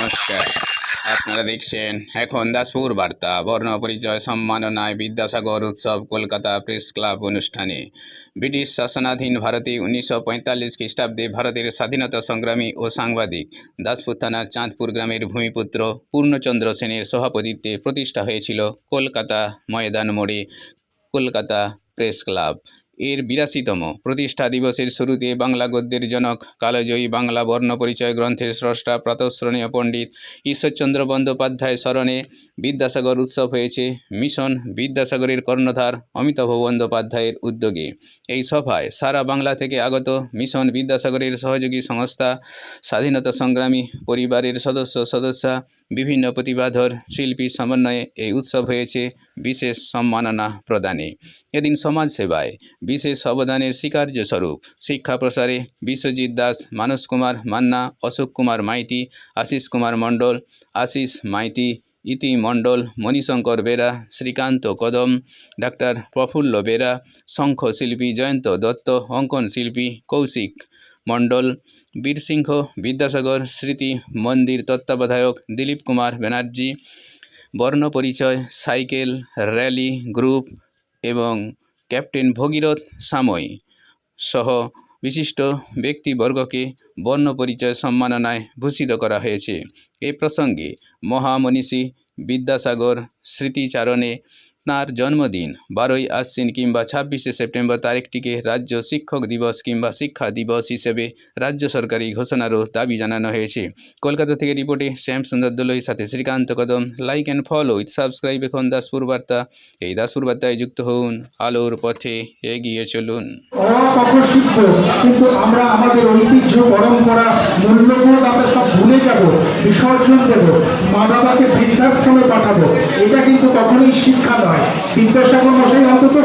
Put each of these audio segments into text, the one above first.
নমস্কার। আপনারা দেখছেন এখন দাসপুর বার্তা। বর্ণ পরিচয় সম্মাননায় বিদ্যাসাগর উৎসব কলকাতা প্রেস ক্লাব অনুষ্ঠানে। ব্রিটিশ শাসনাধীন ভারতে 1945 খ্রিস্টাব্দে ভারতের স্বাধীনতা সংগ্রামী ও সাংবাদিক দাসপুর থানার চাঁদপুর গ্রামের ভূমিপুত্র পূর্ণচন্দ্র সেনের সভাপতিত্বে প্রতিষ্ঠা হয়েছিল কলকাতা ময়দান মোড়ে কলকাতা প্রেস ক্লাব। এর 82তম প্রতিষ্ঠা দিবসের শুরুতে বাংলা গদ্যের জনক কালজয়ী বাংলা বর্ণ পরিচয় গ্রন্থের স্রষ্টা প্রাতঃস্মরণীয় পণ্ডিত ঈশ্বরচন্দ্র বন্দ্যোপাধ্যায় স্মরণে বিদ্যাসাগর উৎসব হয়েছে মিশন বিদ্যাসাগরের কর্ণধার অমিতাভ বন্দ্যোপাধ্যায়ের উদ্যোগে। এই সভায় সারা বাংলা থেকে আগত মিশন বিদ্যাসাগরের সহযোগী সংস্থা, স্বাধীনতা সংগ্রামী পরিবারের সদস্যা, বিভিন্ন প্রতিভাধর শিল্পীর সমন্বয়ে এই উৎসব হয়েছে বিশেষ সম্মাননা প্রদানে। এদিন সমাজসেবায় বিশেষ অবদানের স্বীকার্যস্বরূপ শিক্ষা প্রসারে বিশ্বজিৎ দাস, মানস কুমার মান্না, অশোক কুমার মাইতি, আশিস কুমার মণ্ডল, আশিস মাইতি, ইতি মণ্ডল, মণিশঙ্কর বেরা, শ্রীকান্ত কদম, ডাক্তার প্রফুল্ল বেরা, শঙ্খ শিল্পী জয়ন্ত দত্ত, অঙ্কন শিল্পী কৌশিক মণ্ডল, বীরসিংহ বিদ্যাসাগর স্মৃতি মন্দির তত্ত্বাবধায়ক দিলীপ কুমার ব্যানার্জি, বর্ণ পরিচয় সাইকেল র্যালি গ্রুপ এবং ক্যাপ্টেন ভগীরথ সাময় সহ বিশিষ্ট ব্যক্তিবর্গকে বর্ণ পরিচয় সম্মাননায় ভূষিত করা হয়েছে। এ প্রসঙ্গে মহামনীষী বিদ্যাসাগর স্মৃতিচারণে তাঁর জন্মদিন 12ই আশ্বিন কিংবা 26শে সেপ্টেম্বর তারিখটিকে রাজ্য শিক্ষক দিবস কিংবা শিক্ষা দিবস হিসেবে রাজ্য সরকারি ঘোষণারও দাবি জানানো হয়েছে। কলকাতা থেকে রিপোর্টে শ্যাম সুন্দর দোলই সাথে শ্রীকান্ত কদম। Like and follow with subscribe এখন দাসপুর বার্তা। এই দাসপুর বার্তায় যুক্ত হন, আলোর পথে এগিয়ে চলুন। কিন্তু আমরা আমাদের ঐতিহ্য পরম্পরা মূল্যবোধ আমরা সব ভুলে যাব, বিসর্জন দেব, মা বাবাকে বৃদ্ধাশ্রমে পাঠাবো, এটা কিন্তু কখনোই শিক্ষা নয়। বিদ্যাসাগর মশাই অন্তত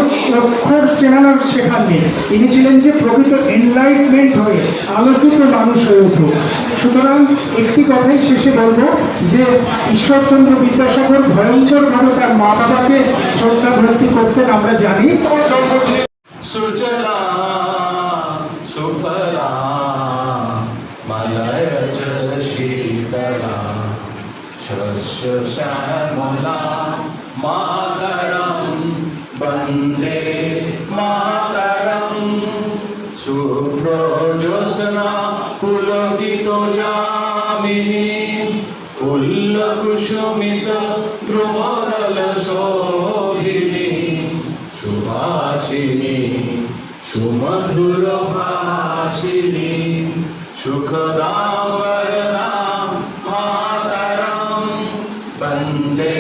অক্ষর চেনানোর শেখাননি, তিনি ছিলেন যে প্রকৃত এনলাইটমেন্ট হয়ে আলোকিত মানুষ হয়ে উঠুক। সুতরাং একটি কথাই শেষে বলবো যে ঈশ্বরচন্দ্র বিদ্যাসাগর ভয়ঙ্করভাবে তার মা বাবাকে শ্রদ্ধা ভক্তি করতেন, আমরা জানি। বন্দে মাতরম সুপ্রজোৎস্না পুলকিত যামিনী উল্লকুসুমিত দ্রুমদল শোভিনী সুভাষিনী সুমধুর ভাষিনী সুখদাম বরদাম মাতরম বন্দে